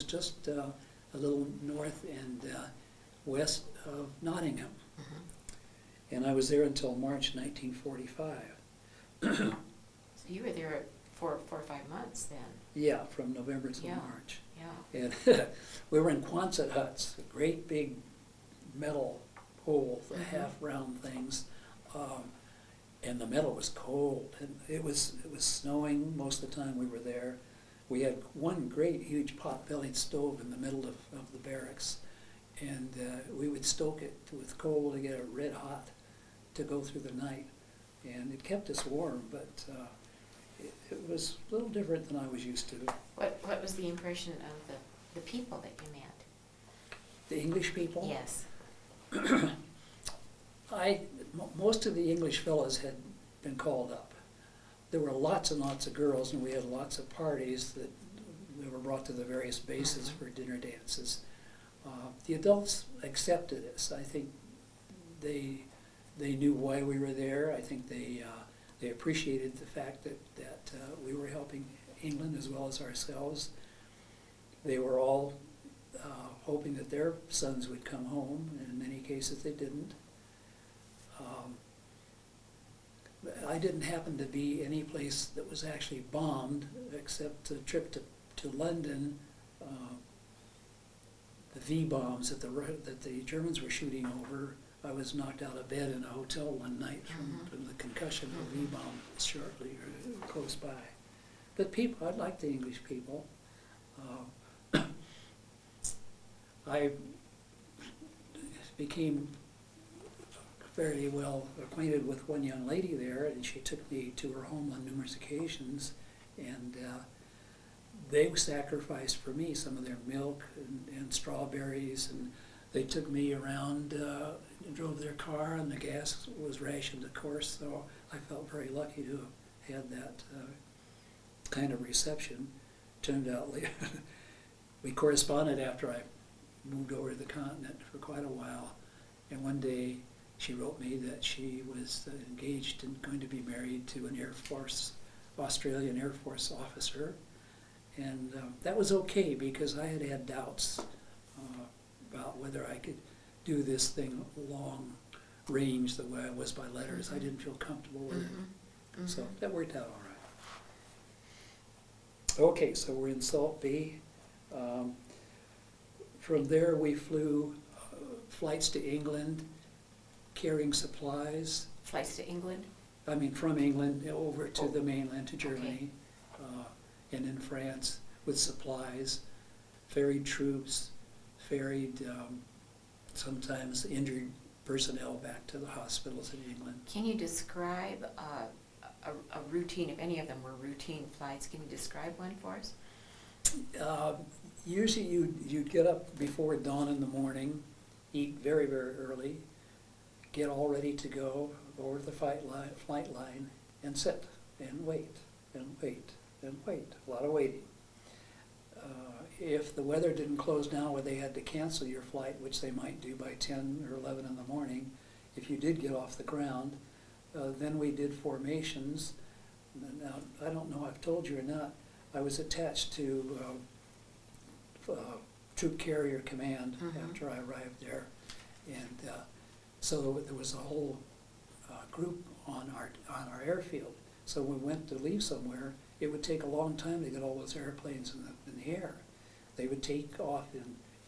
just a little north and west of Nottingham. And I was there until March 1945. So you were there for 4 or 5 months then? Yeah, from November till Yeah. March. Yeah. And we were in Quonset huts, great big metal poles, the half-round things. And the metal was cold, and it was snowing most of the time we were there. We had one great huge pot-bellied stove in the middle of the barracks, and we would stoke it with coal to get it red hot to go through the night. And it kept us warm, but it was a little different than I was used to. What was the impression of the people that you met? The English people? Yes. Most of the English fellows had been called up. There were lots and lots of girls, and we had lots of parties that we were brought to the various bases for dinner dances. The adults accepted us. I think they knew why we were there. I think they appreciated the fact that we were helping England as well as ourselves. They were all hoping that their sons would come home, and in many cases they didn't. I didn't happen to be any place that was actually bombed, except a trip to London. The V-bombs that the Germans were shooting over. I was knocked out of bed in a hotel one night from the concussion of a V-bomb shortly close by. But people, I liked the English people. I became fairly well acquainted with one young lady there, and she took me to her home on numerous occasions, and they sacrificed for me some of their milk and strawberries, and they took me around and drove their car, and the gas was rationed, of course, so I felt very lucky to have had that kind of reception. Turned out later, we corresponded after I moved over to the continent for quite a while, and one day she wrote me that she was engaged and going to be married to an Australian Air Force officer, and that was okay because I had had doubts about whether I could do this thing long range the way I was by letters. I didn't feel comfortable with it, so that worked out all right. Okay, so we're in Salt Bay. From there we flew flights to England, carrying supplies. Flights to England? I mean, from England over to the mainland, to Germany, and in France with supplies, ferried troops, ferried sometimes injured personnel back to the hospitals in England. Can you describe a routine, if any of them were routine flights, can you describe one for us? Usually you'd get up before dawn in the morning, eat very, very early, get all ready to go over the flight line, and sit and wait and wait and wait. A lot of waiting. If the weather didn't close down where they had to cancel your flight, which they might do by 10 or 11 in the morning, if you did get off the ground, then we did formations. Now, I don't know if I've told you or not, I was attached to Troop Carrier Command after I arrived there. And so there was a whole group on our airfield. So when we went to leave somewhere, it would take a long time to get all those airplanes in the air. They would take off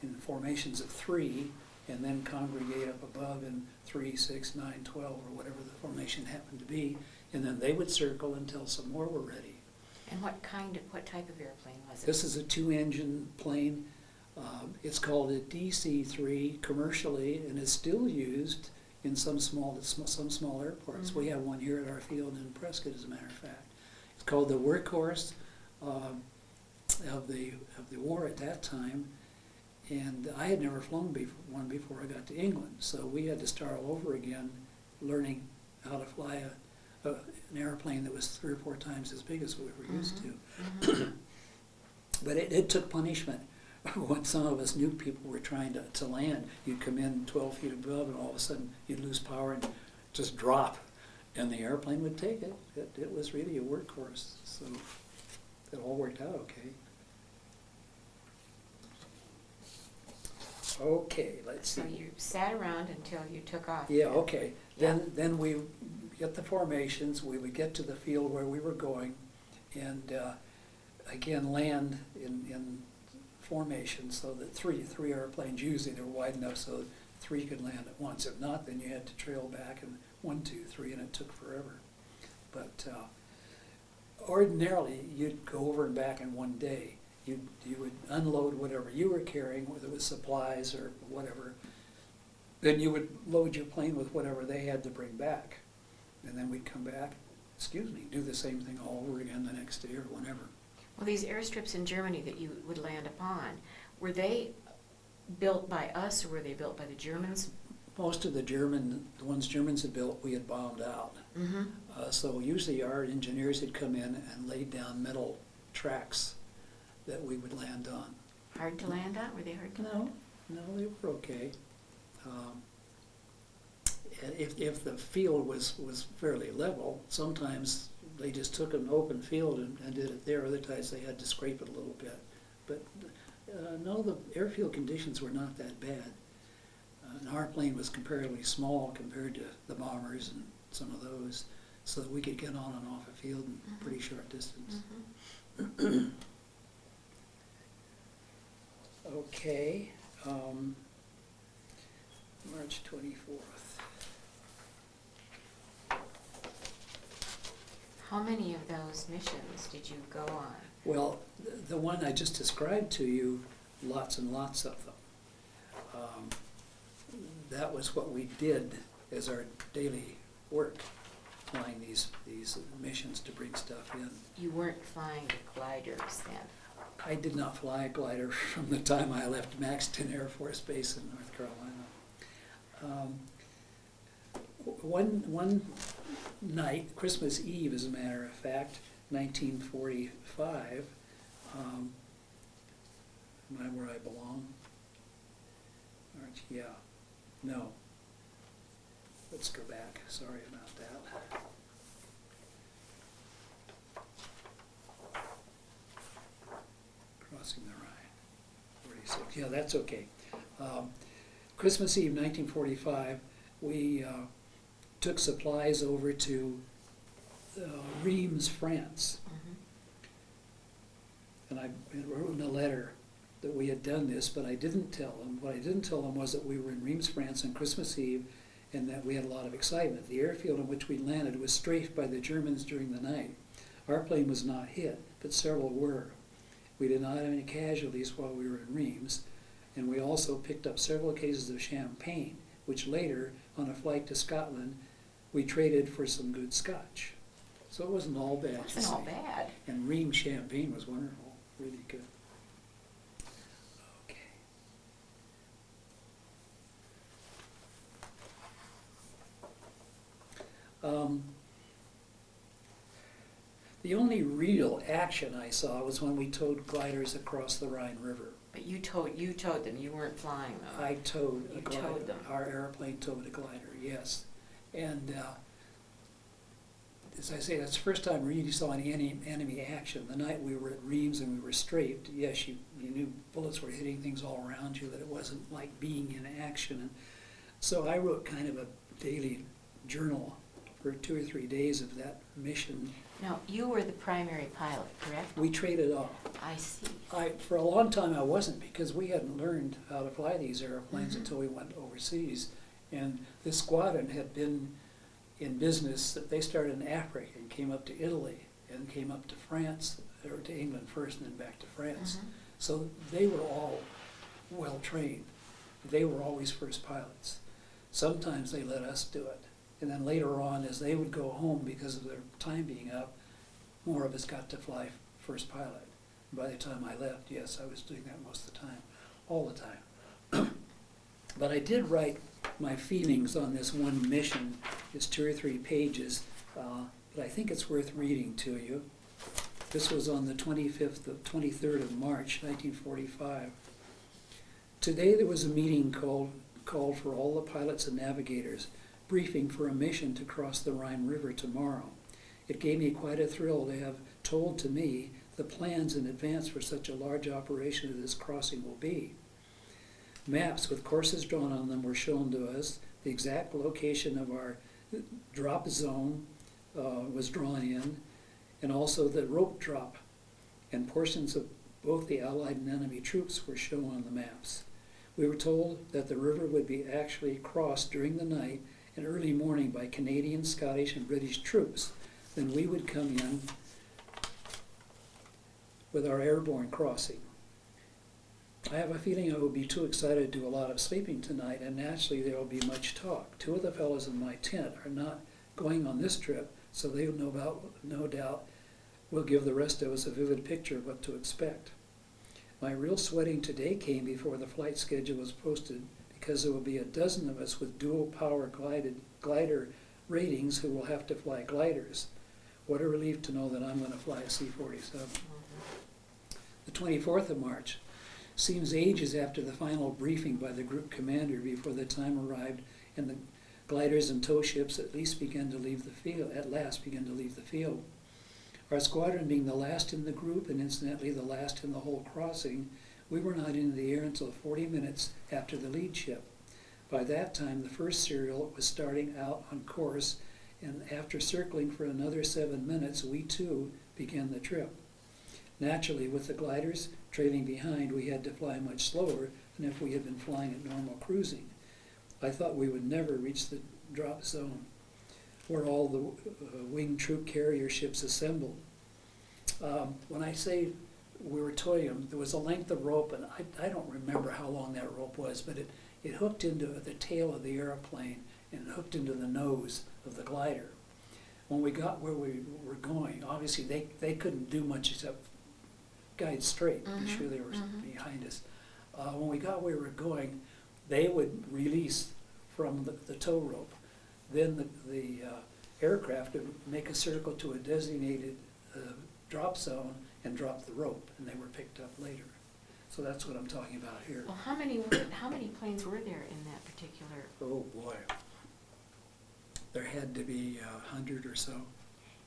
in formations of 3 and then congregate up above in 3, 6, 9, 12, or whatever the formation happened to be, and then they would circle until some more were ready. And what type of airplane was it? This is a 2-engine plane. It's called a DC-3 commercially, and it's still used in some small airports. We have one here at our field in Prescott, as a matter of fact. It's called the workhorse of the war at that time, and I had never flown one before I got to England, so we had to start all over again, learning how to fly an airplane that was 3 or 4 times as big as we were used to. But it took punishment. When some of us new people were trying to land, you'd come in 12 feet above, and all of a sudden you'd lose power and just drop, and the airplane would take it. It was really a workhorse, so it all worked out okay. Okay, let's see. So you sat around until you took off. Yeah, okay. Yeah. Then we get the formations, we would get to the field where we were going, and again, land in formation so that three airplanes, usually they're wide enough so three could land at once. If not, then you had to trail back and 1, 2, 3, and it took forever. But ordinarily, you'd go over and back in one day. You would unload whatever you were carrying, whether it was supplies or whatever. Then you would load your plane with whatever they had to bring back. And then we'd come back, do the same thing all over again the next day or whenever. Well, these airstrips in Germany that you would land upon, were they built by us or were they built by the Germans? Most of the ones Germans had built, we had bombed out. Mm-hmm. So usually our engineers had come in and laid down metal tracks that we would land on. Hard to land on? Were they hard to land? No, they were okay. If the field was fairly level, sometimes they just took an open field and did it there. Other times they had to scrape it a little bit. But no, the airfield conditions were not that bad. And our plane was comparatively small compared to the bombers and some of those, so that we could get on and off a field in a pretty short distance. Mm-hmm. Okay, March 24th. How many of those missions did you go on? Well, the one I just described to you, lots and lots of them. That was what we did as our daily work, flying these missions to bring stuff in. You weren't flying the gliders then? I did not fly a glider from the time I left Maxton Air Force Base in North Carolina. One night, Christmas Eve as a matter of fact, 1945, am I where I belong? March, yeah, no. Let's go back, sorry about that. Crossing the Rhine, 46, yeah, that's okay. Christmas Eve, 1945, we took supplies over to Reims, France. Mm-hmm. And I wrote in a letter that we had done this, but I didn't tell them. What I didn't tell them was that we were in Reims, France on Christmas Eve, and that we had a lot of excitement. The airfield on which we landed was strafed by the Germans during the night. Our plane was not hit, but several were. We did not have any casualties while we were in Reims, and we also picked up several cases of champagne, which later, on a flight to Scotland, we traded for some good scotch. So it wasn't all bad. It wasn't all bad. And Reims champagne was wonderful, really good. Okay. The only real action I saw was when we towed gliders across the Rhine River. But you towed them, you weren't flying them. I towed a You glider. towed them. Our airplane towed a glider, yes. And as I say, that's the first time we really saw any enemy action. The night we were at Reims and we were strafed, yes, you knew bullets were hitting things all around you, that it wasn't like being in action. And so I wrote kind of a daily journal for 2 or 3 days of that mission. Now, you were the primary pilot, correct? We traded off. I see. For a long time I wasn't, because we hadn't learned how to fly these airplanes Mm-hmm. until we went overseas. And this squadron had been in business, that they started in Africa and came up to Italy and came up to France, or to England first and then back to France. Mm-hmm. So they were all well trained. They were always first pilots. Sometimes they let us do it. And then later on, as they would go home because of their time being up, more of us got to fly first pilot. By the time I left, yes, I was doing that most of the time, all the time. But I did write my feelings on this one mission. It's 2 or 3 pages, but I think it's worth reading to you. This was on the 23rd of March, 1945. Today there was a meeting called for all the pilots and navigators, briefing for a mission to cross the Rhine River tomorrow. It gave me quite a thrill to have told to me the plans in advance for such a large operation as this crossing will be. Maps with courses drawn on them were shown to us. The exact location of our drop zone was drawn in, and also the rope drop, and portions of both the Allied and enemy troops were shown on the maps. We were told that the river would be actually crossed during the night and early morning by Canadian, Scottish, and British troops. Then we would come in with our airborne crossing. I have a feeling I will be too excited to do a lot of sleeping tonight, and naturally there will be much talk. Two of the fellows in my tent are not going on this trip, so they no doubt will give the rest of us a vivid picture of what to expect. My real sweating today came before the flight schedule was posted, because there will be a dozen of us with dual power glider ratings who will have to fly gliders. What a relief to know that I'm going to fly a C-47. The 24th of March seems ages after the final briefing by the group commander before the time arrived and the gliders and tow ships at last began to leave the field. Our squadron being the last in the group and incidentally the last in the whole crossing, we were not in the air until 40 minutes after the lead ship. By that time, the first serial was starting out on course, and after circling for another 7 minutes, we too began the trip. Naturally, with the gliders trailing behind, we had to fly much slower than if we had been flying at normal cruising. I thought we would never reach the drop zone, where all the winged troop carrier ships assembled. When I say we were towing them, there was a length of rope, and I don't remember how long that rope was, but it hooked into the tail of the airplane and it hooked into the nose of the glider. When we got where we were going, obviously they couldn't do much except guide straight, be sure they were behind us. When we got where we were going, they would release from the tow rope. Then the aircraft would make a circle to a designated drop zone and drop the rope, and they were picked up later. So that's what I'm talking about here. Well, how many planes were there in that particular? Oh boy, there had to be 100 or so.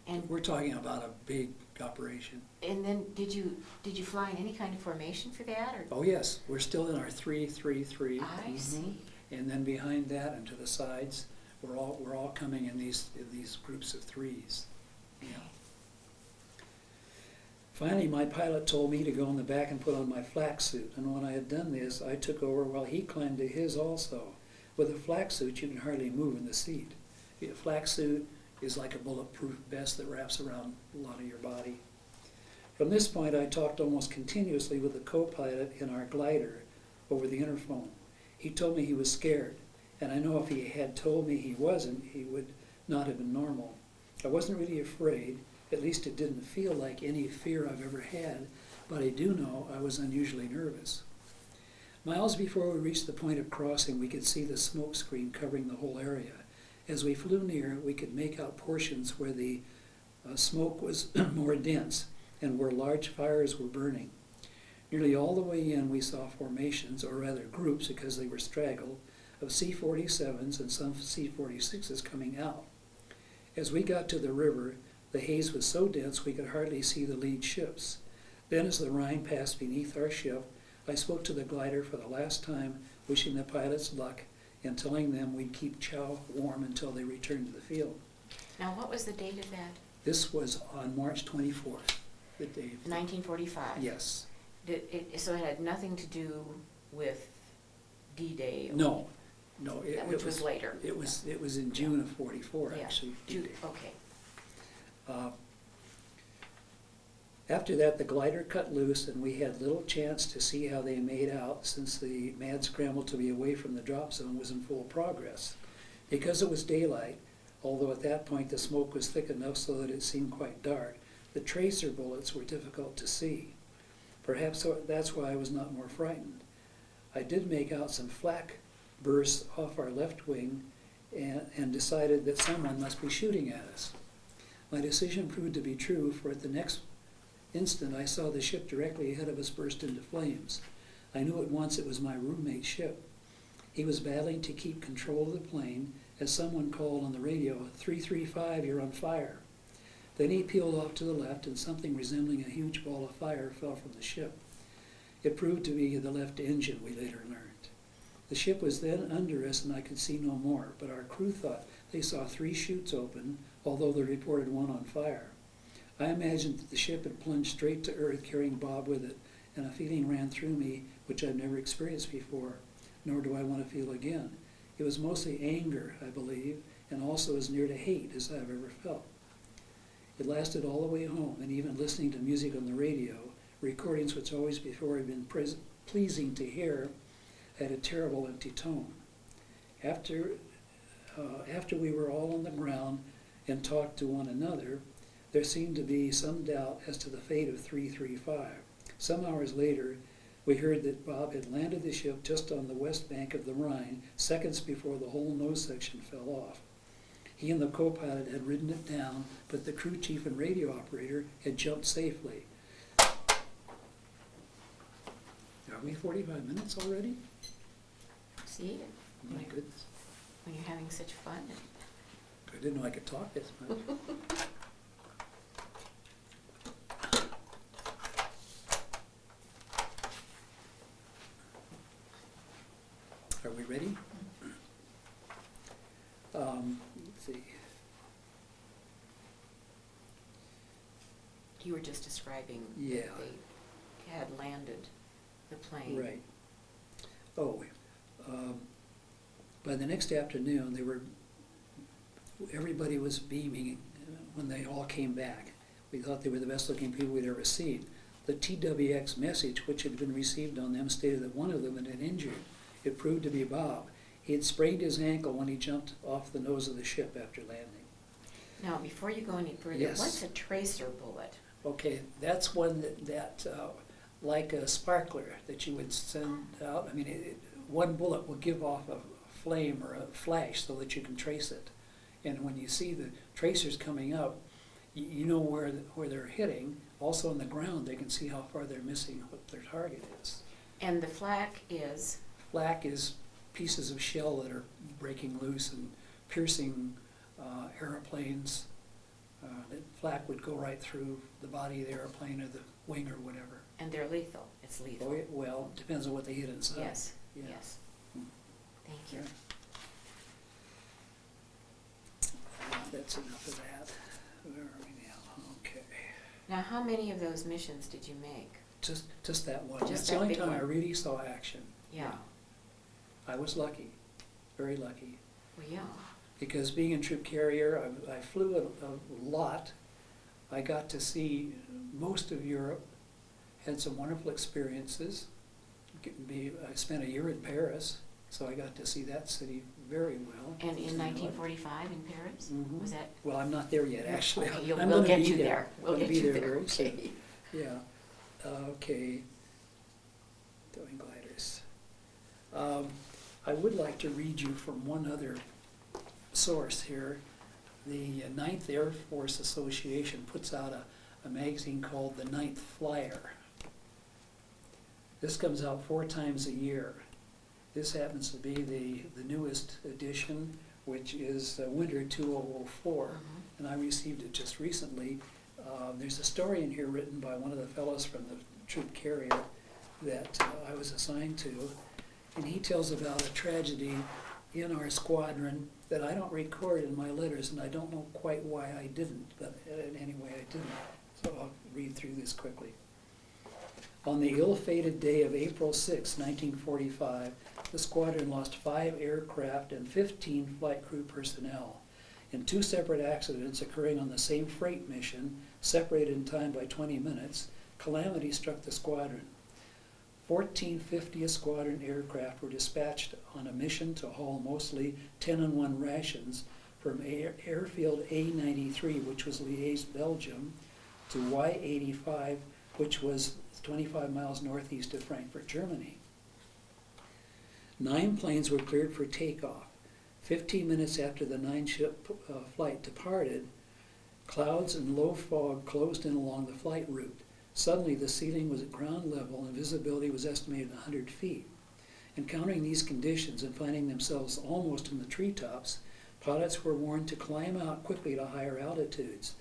And we're talking about a big operation. And then did you fly in any kind of formation for that, or? Oh yes, we're still in our 3-3-3. I see. And then behind that and to the sides, we're all coming in these groups of threes. Yeah. Finally, my pilot told me to go in the back and put on my flak suit, and when I had done this, I took over while he climbed to his also. With a flak suit, you can hardly move in the seat. A flak suit is like a bulletproof vest that wraps around a lot of your body. From this point, I talked almost continuously with the co-pilot in our glider over the interphone. He told me he was scared, and I know if he had told me he wasn't, he would not have been normal. I wasn't really afraid. At least it didn't feel like any fear I've ever had, but I do know I was unusually nervous. Miles before we reached the point of crossing, we could see the smoke screen covering the whole area. As we flew near, we could make out portions where the smoke was more dense and where large fires were burning. Nearly all the way in, we saw formations, or rather groups because they were straggled, of C-47s and some C-46s coming out. As we got to the river, the haze was so dense we could hardly see the lead ships. Then as the Rhine passed beneath our ship, I spoke to the glider for the last time, wishing the pilots luck and telling them we'd keep chow warm until they returned to the field. Now, what was the date of that? This was on March 24th, the day. 1945? Yes. So it had nothing to do with D-Day? No. Which was later? It was in June of 44, yeah. Actually. June, okay. After that, the glider cut loose, and we had little chance to see how they made out since the mad scramble to be away from the drop zone was in full progress. Because it was daylight, although at that point the smoke was thick enough so that it seemed quite dark, the tracer bullets were difficult to see. Perhaps that's why I was not more frightened. I did make out some flak bursts off our left wing and decided that someone must be shooting at us. My decision proved to be true, for at the next instant I saw the ship directly ahead of us burst into flames. I knew at once it was my roommate's ship. He was battling to keep control of the plane as someone called on the radio, 335, you're on fire. Then he peeled off to the left and something resembling a huge ball of fire fell from the ship. It proved to be the left engine, we later learned. The ship was then under us and I could see no more, but our crew thought they saw 3 chutes open, although they reported 1 on fire. I imagined that the ship had plunged straight to earth, carrying Bob with it, and a feeling ran through me which I've never experienced before, nor do I want to feel again. It was mostly anger, I believe, and also as near to hate as I've ever felt. It lasted all the way home, and even listening to music on the radio, recordings which always before had been pleasing to hear, had a terrible empty tone. After we were all on the ground and talked to one another, there seemed to be some doubt as to the fate of 335. Some hours later, we heard that Bob had landed the ship just on the west bank of the Rhine, seconds before the whole nose section fell off. He and the co-pilot had ridden it down, but the crew chief and radio operator had jumped safely. Are we 45 minutes already? See, My goodness. when you're having such fun. I didn't know I could talk this much. Are we ready? Let's see. You were just describing Yeah. that they had landed the plane. Right. Oh, by the next afternoon, everybody was beaming when they all came back. We thought they were the best looking people we'd ever seen. The TWX message, which had been received on them, stated that one of them had been injured. It proved to be Bob. He had sprained his ankle when he jumped off the nose of the ship after landing. Now, before you go any further, Yes. what's a tracer bullet? Okay, that's one that like a sparkler that you would send out. I mean, one bullet will give off a flame or a flash so that you can trace it. And when you see the tracers coming up, you know where they're hitting. Also on the ground, they can see how far they're missing what their target is. And the flak is? Flak is pieces of shell that are breaking loose and piercing airplanes. The flak would go right through the body of the airplane or the wing or whatever. And they're lethal. It's lethal. Oh, well, it depends on what they hit inside. Yes, Yeah. yes. Thank you. That's enough of that. Where are we now? Okay. Now, how many of those missions did you make? Just that one. Just That's that the only big time I one. really saw action. Yeah. I was lucky, very lucky. Well, yeah. Because being in troop carrier, I flew a lot. I got to see most of Europe, had some wonderful experiences. I spent a year in Paris, so I got to see that city very well. And in 1945 in Paris? Mhm. Was that? Well, I'm not there yet, actually. Okay, I'm we'll gonna get be you there. there. We'll Gonna get be you there there, very soon. okay. Yeah. Okay. Towing gliders. I would like to read you from one other source here. The 9th Air Force Association puts out a magazine called The Ninth Flyer. This comes out 4 times a year. This happens to be the newest edition, which is Winter 2004, and I received it just recently. There's a story in here written by one of the fellows from the troop carrier that I was assigned to, and he tells about a tragedy in our squadron that I don't record in my letters, and I don't know quite why I didn't, but anyway I didn't. So I'll read through this quickly. On the ill-fated day of April 6, 1945, the squadron lost 5 aircraft and 15 flight crew personnel. In 2 separate accidents occurring on the same freight mission, separated in time by 20 minutes, calamity struck the squadron. 14 50th Squadron aircraft were dispatched on a mission to haul mostly 10-in-1 rations from airfield A93, which was Liège, Belgium, to Y85, which was 25 miles northeast of Frankfurt, Germany. 9 planes were cleared for takeoff. 15 minutes after the 9-ship flight departed, clouds and low fog closed in along the flight route. Suddenly, the ceiling was at ground level and visibility was estimated 100 feet. Encountering these conditions and finding themselves almost in the treetops, pilots were warned to climb out quickly to higher altitudes.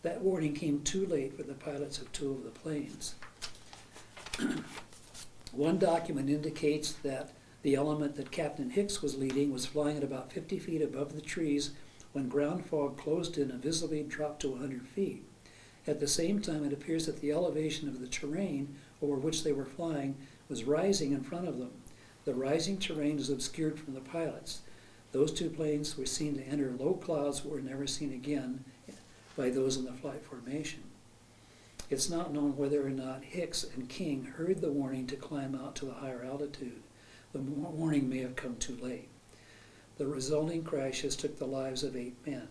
That warning came too late for the pilots of 2 of the planes. One document indicates that The element that Captain Hicks was leading was flying at about 50 feet above the trees when ground fog closed in and visibly dropped to 100 feet. At the same time, it appears that the elevation of the terrain over which they were flying was rising in front of them. The rising terrain is obscured from the pilots. Those two planes were seen to enter low clouds that were never seen again by those in the flight formation. It's not known whether or not Hicks and King heard the warning to climb out to the higher altitude. The warning may have come too late. The resulting crashes took the lives of 8 men.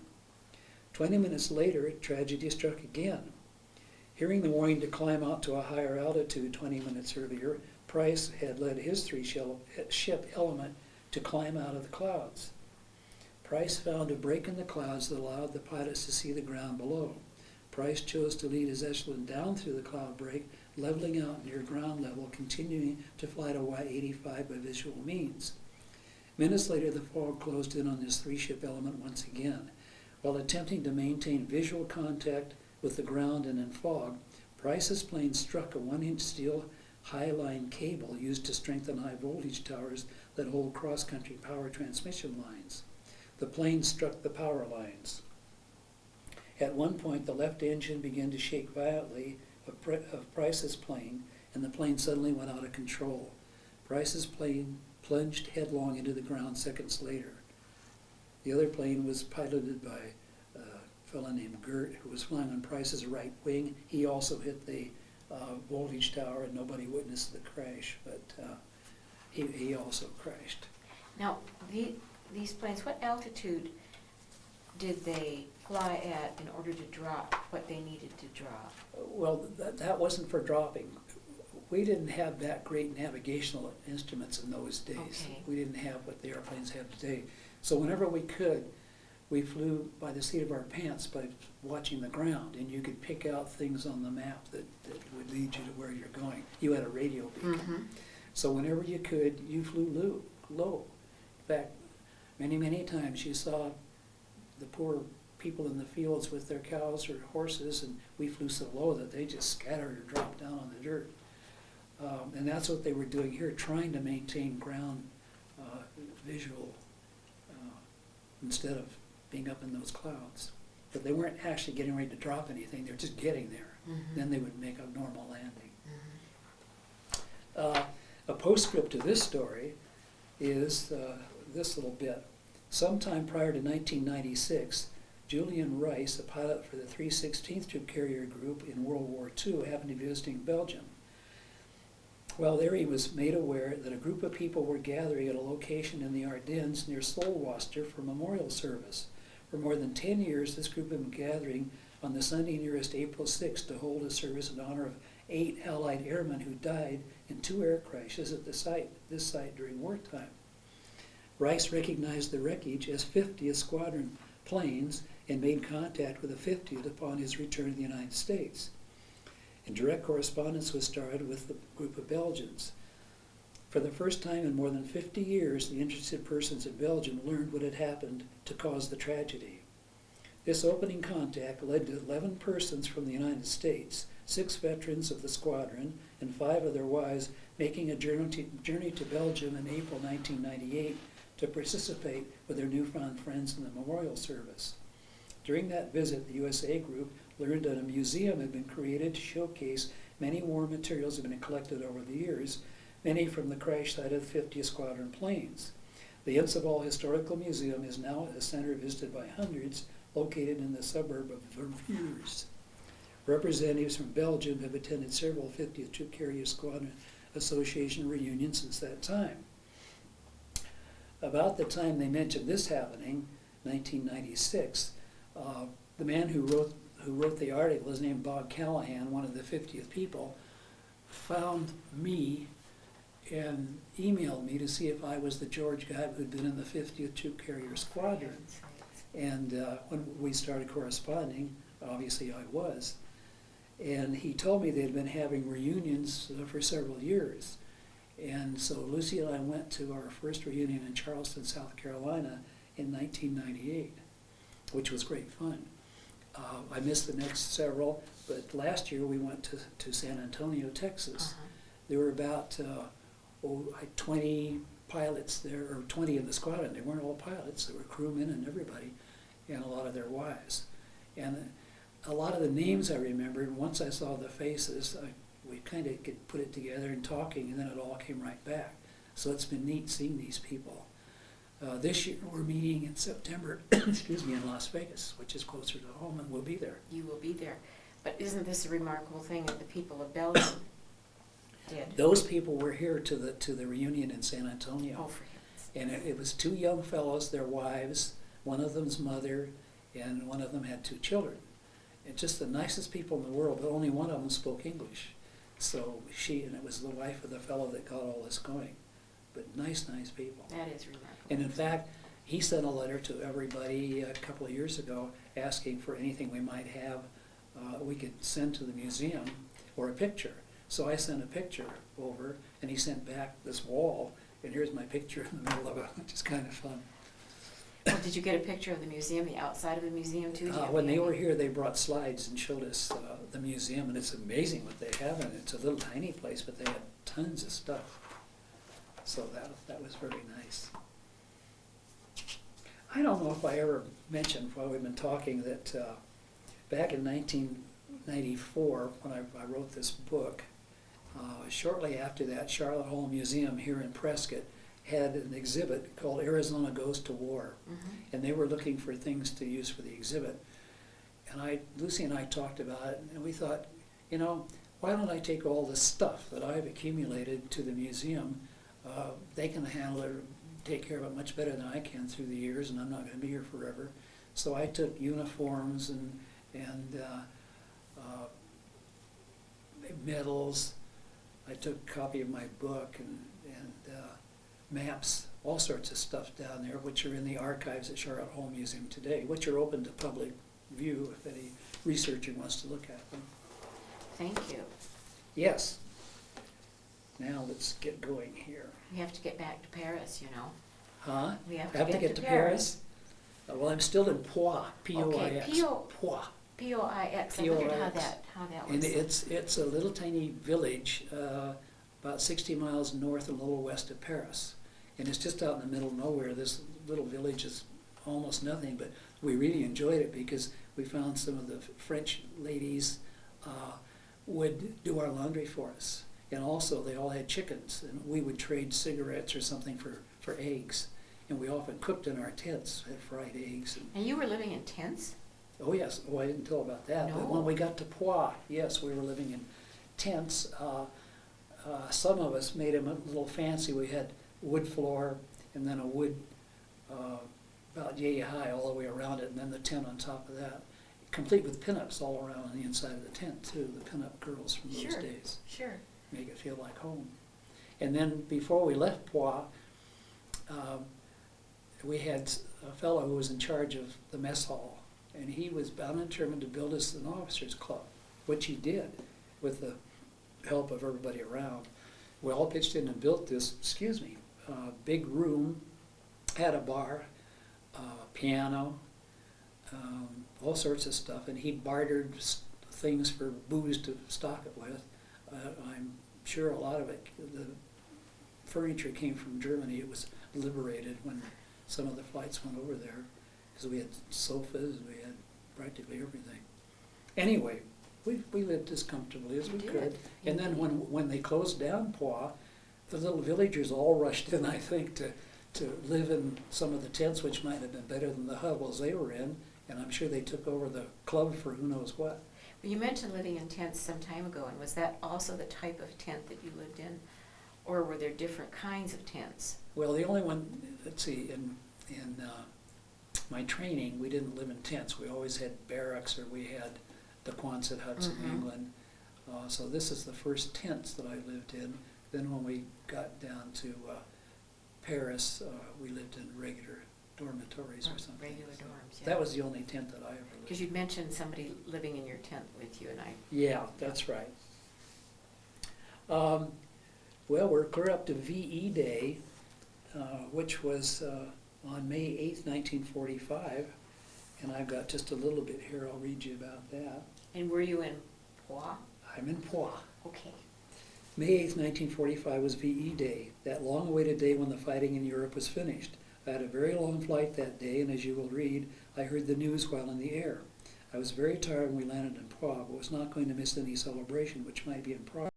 20 minutes later, tragedy struck again. Hearing the warning to climb out to a higher altitude 20 minutes earlier, Price had led his three-ship element to climb out of the clouds. Price found a break in the clouds that allowed the pilots to see the ground below. Price chose to lead his echelon down through the cloud break, leveling out near ground level, continuing to fly to Y-85 by visual means. Minutes later, the fog closed in on his three-ship element once again. While attempting to maintain visual contact with the ground and in fog, Price's plane struck a 1-inch steel high-line cable used to strengthen high-voltage towers that hold cross-country power transmission lines. The plane struck the power lines. At one point, the left engine began to shake violently of Price's plane, and the plane suddenly went out of control. Price's plane plunged headlong into the ground seconds later. The other plane was piloted by a fellow named Gert, who was flying on Price's right wing. He also hit the voltage tower, and nobody witnessed the crash, but he also crashed. Now, these planes, what altitude did they fly at in order to drop what they needed to drop? Well, that wasn't for dropping. We didn't have that great navigational instruments in those days. Okay. We didn't have what the airplanes have today. So whenever we could, we flew by the seat of our pants by watching the ground, and you could pick out things on the map that would lead you to where you're going. You had a radio beacon. Mm-hmm. So whenever you could, you flew low. In fact, many times you saw the poor people in the fields with their cows or horses, and we flew so low that they just scattered or dropped down on the dirt. And that's what they were doing here, trying to maintain ground visual instead of being up in those clouds. But they weren't actually getting ready to drop anything, they were just getting there. Mm-hmm. Then they would make a normal landing. Mm-hmm. A postscript to this story is this little bit. Sometime prior to 1996, Julian Rice, a pilot for the 316th Troop Carrier Group in World War II, happened to be visiting Belgium. While there, he was made aware that a group of people were gathering at a location in the Ardennes near Solwester for memorial service. For more than 10 years, this group had been gathering on the Sunday nearest April 6 to hold a service in honor of 8 Allied airmen who died in 2 air crashes at this site during wartime. Rice recognized the wreckage as 50th Squadron planes and made contact with the 50th upon his return to the United States. And direct correspondence was started with the group of Belgians. For the first time in more than 50 years, the interested persons in Belgium learned what had happened to cause the tragedy. This opening contact led to 11 persons from the United States, 6 veterans of the squadron, and 5 of their wives making a journey to Belgium in April 1998 to participate with their newfound friends in the memorial service. During that visit, the USA group learned that a museum had been created to showcase many war materials that had been collected over the years, many from the crash site of the 50th Squadron planes. The Innsbruck Historical Museum is now a center visited by hundreds, located in the suburb of Verviers. Representatives from Belgium have attended several 50th Troop Carrier Squadron Association reunions since that time. About the time they mentioned this happening, 1996, the man who wrote the article is named Bob Callahan, one of the 50th people, found me and emailed me to see if I was the George Geib who'd been in the 50th Troop Carrier Squadron. And when we started corresponding, obviously I was. And he told me they'd been having reunions for several years. And so Lucy and I went to our first reunion in Charleston, South Carolina in 1998, which was great fun. I missed the next several, but last year we went to San Antonio, Texas. Uh-huh. There were about 20 pilots there, or 20 in the squadron. They weren't all pilots. They were crewmen and everybody, and a lot of their wives. And a lot of the names I remembered, once I saw the faces, we kind of could put it together and talking, and then it all came right back. So it's been neat seeing these people. This year we're meeting in September, excuse me, in Las Vegas, which is closer to home, and we'll be there. You will be there. But isn't this a remarkable thing that the people of Belgium did? Those people were here to the reunion in San Antonio. Oh, for heaven's And it was 2 young fellows, their wives, one of them's mother, and one of them had 2 children. And just the nicest people in the world, but only one of them spoke English. So and it was the wife of the fellow that got all this going. But nice people. That is remarkable. And in fact, he sent a letter to everybody a couple of years ago asking for anything we might have we could send to the museum, or a picture. So I sent a picture over, and he sent back this wall, and here's my picture in the middle of it, which is kind of fun. Well, did you get a picture of the museum, the outside of the museum too? When they were here, they brought slides and showed us the museum, and it's amazing what they have in it. It's a little tiny place, but they had tons of stuff. So that was very nice. I don't know if I ever mentioned while we've been talking that back in 1994, when I wrote this book, shortly after that, Charlotte Hall Museum here in Prescott had an exhibit called Arizona Goes to War. Mm-hmm. And they were looking for things to use for the exhibit. And Lucy and I talked about it, and we thought, you know, why don't I take all the stuff that I've accumulated to the museum? They can handle it, take care of it much better than I can through the years, and I'm not going to be here forever. So I took uniforms and medals. I took a copy of my book and maps, all sorts of stuff down there, which are in the archives at Charlotte Hall Museum today, which are open to public view if any researcher wants to look at them. Thank you. Yes. Now let's get going here. We have to get back to Paris, you know. Huh? We have to get to Paris? Well, I'm still in Poix, P-O-I-X. Okay, Poix. P-O-I-X. I wondered how that was. And it's a little tiny village, about 60 miles north and a little west of Paris. And it's just out in the middle of nowhere. This little village is almost nothing, but we really enjoyed it because we found some of the French ladies would do our laundry for us. And also they all had chickens, and we would trade cigarettes or something for eggs. And we often cooked in our tents, had fried eggs. And you were living in tents? Oh yes, oh I didn't tell about that. No. But when we got to Poix, yes, we were living in tents. Some of us made them a little fancy. We had wood floor and then a wood about yay high all the way around it, and then the tent on top of that, complete with pinups all around on the inside of the tent too, the pinup girls from those days. Sure. Make it feel like home. And then before we left Poix, we had a fellow who was in charge of the mess hall, and he was bound and determined to build us an officers club, which he did with the help of everybody around. We all pitched in and built this, big room, had a bar, piano, all sorts of stuff, and he bartered things for booze to stock it with. I'm sure a lot of it, the furniture came from Germany. It was liberated when some of the flights went over there, because we had sofas, we had practically everything. Anyway, we lived as comfortably as we could. And then when they closed down Poix, the little villagers all rushed in, I think, to live in some of the tents, which might have been better than the hovels they were in, and I'm sure they took over the club for who knows what. Well, you mentioned living in tents some time ago, and was that also the type of tent that you lived in, or were there different kinds of tents? Well, the only one, let's see, in my training, we didn't live in tents. We always had barracks, or we had the Quonset huts in England. So this is the first tents that I lived in. Then when we got down to Paris, we lived in regular dormitories or something. Regular dorms, yeah. That was the only tent that I ever lived in. Because you'd mentioned somebody living in your tent with you, and I... Yeah, that's right. Well, we're clear up to VE Day, which was on May 8th, 1945, and I've got just a little bit here. I'll read you about that. And were you in Poix? I'm in Poix. Okay. May 8th, 1945 was VE Day, that long-awaited day when the fighting in Europe was finished. I had a very long flight that day, and as you will read, I heard the news while in the air. I was very tired when we landed in Prague, but was not going to miss any celebration which might be in progress.